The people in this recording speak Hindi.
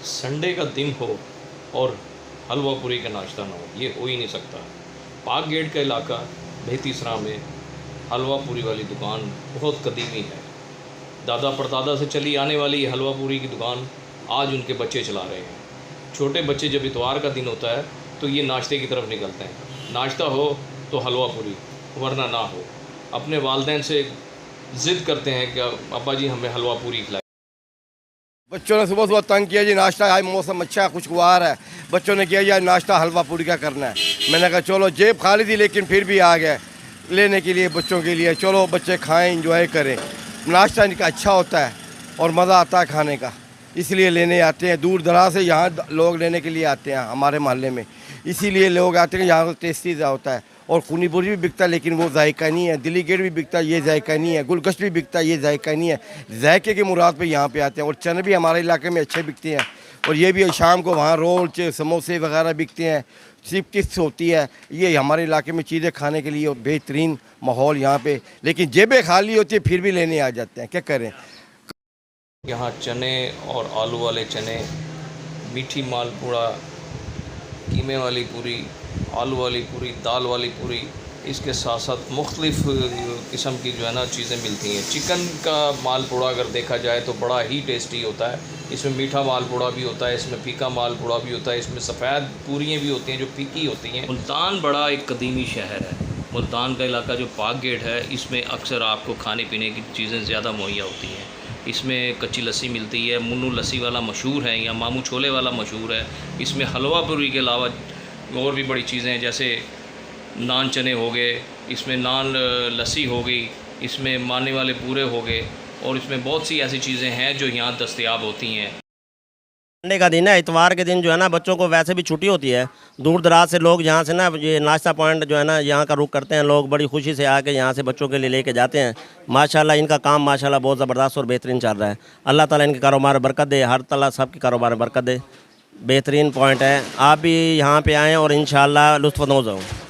संडे का दिन हो और हलवा पूरी का नाश्ता ना हो, ये हो ही नहीं सकता। पाक गेट का इलाका बेहतीसरा में हलवा पूरी वाली दुकान बहुत कदीमी है। दादा परदादा से चली आने वाली ये हलवा पूरी की दुकान आज उनके बच्चे चला रहे हैं। छोटे बच्चे जब इतवार का दिन होता है तो ये नाश्ते की तरफ निकलते हैं। नाश्ता हो तो हलवा पूरी, वरना ना हो। अपने वालिदैन से ज़िद करते हैं कि अब्बा जी हमें हलवा पूरी खिलाएं। बच्चों ने सुबह सुबह तंग किया जी, नाश्ता आज मौसम अच्छा है, खुशगवार है। बच्चों ने किया यार नाश्ता हलवा पूरी का करना है। मैंने कहा चलो, जेब खाली थी लेकिन फिर भी आ गए लेने के लिए बच्चों के लिए। चलो बच्चे खाएं, इंजॉय करें। नाश्ता इनका अच्छा होता है और मज़ा आता है खाने का, इसलिए लेने आते हैं। दूर दराज से यहाँ लोग लेने के लिए आते हैं हमारे मोहल्ले में, इसीलिए लोग आते हैं। यहाँ टेस्टी होता है और खूनी पूरी भी बिकता है लेकिन वो जायका नहीं है। दिल्ली गेट भी बिकता है, ये जायका नहीं है। गुलगश्त भी बिकता है, ये जायका नहीं है। जायके की मुराद पे यहाँ पे आते हैं। और चने भी हमारे इलाके में अच्छे बिकते हैं। और ये भी शाम को वहाँ रोल समोसे वगैरह बिकते हैं। सिर्फ किस्त होती है। ये हमारे इलाके में चीज़ें खाने के लिए बेहतरीन माहौल यहाँ पे, लेकिन जेबें खाली होती है फिर भी लेने आ जाते हैं, क्या करें। यहाँ चने और आलू वाले चने, मीठी मालपूड़ा, कीमे वाली पूरी, आलू वाली पूरी, दाल वाली पूरी, इसके साथ साथ मुख्तलिफ़ किस्म की जो है ना चीज़ें मिलती हैं। चिकन का मालपूड़ा अगर देखा जाए तो बड़ा ही टेस्टी होता है। इसमें मीठा मालपूड़ा भी होता है, इसमें फीका मालपूड़ा भी होता है, इसमें सफ़ेद पूरियाँ भी होती हैं जो फीकी होती हैं। मुल्तान बड़ा एक कदीमी शहर है। मुल्तान का इलाका जो पाक गेट है, इसमें अक्सर आपको खाने पीने की चीज़ें ज़्यादा मुहैया होती हैं। इसमें कच्ची लस्सी मिलती है, मुन्नू लस्सी वाला मशहूर है, या मामू छोले वाला मशहूर है। इसमें हलवा पूरी के अलावा और भी बड़ी चीज़ें हैं, जैसे नान चने हो गए, इसमें नान लस्सी हो गई, इसमें माने वाले पूरे हो गए, और इसमें बहुत सी ऐसी चीज़ें हैं जो यहाँ दस्तयाब होती हैं। संडे का दिन है, इतवार के दिन जो है ना बच्चों को वैसे भी छुट्टी होती है। दूर दराज से लोग यहाँ से ना ये नाश्ता पॉइंट जो है ना यहाँ का रुख करते हैं। लोग बड़ी खुशी से आके यहाँ से बच्चों के लिए लेके जाते हैं। माशाल्लाह इनका काम माशाल्लाह बहुत ज़बरदस्त और बेहतरीन चल रहा है। अल्लाह ताला इनके कारोबार में बरकत दे, हर ताला सबके कारोबार में बरकत दे। बेहतरीन पॉइंट है, आप भी यहाँ पे आएँ और इंशाल्लाह लुत्फ़ अंदोज़ हों।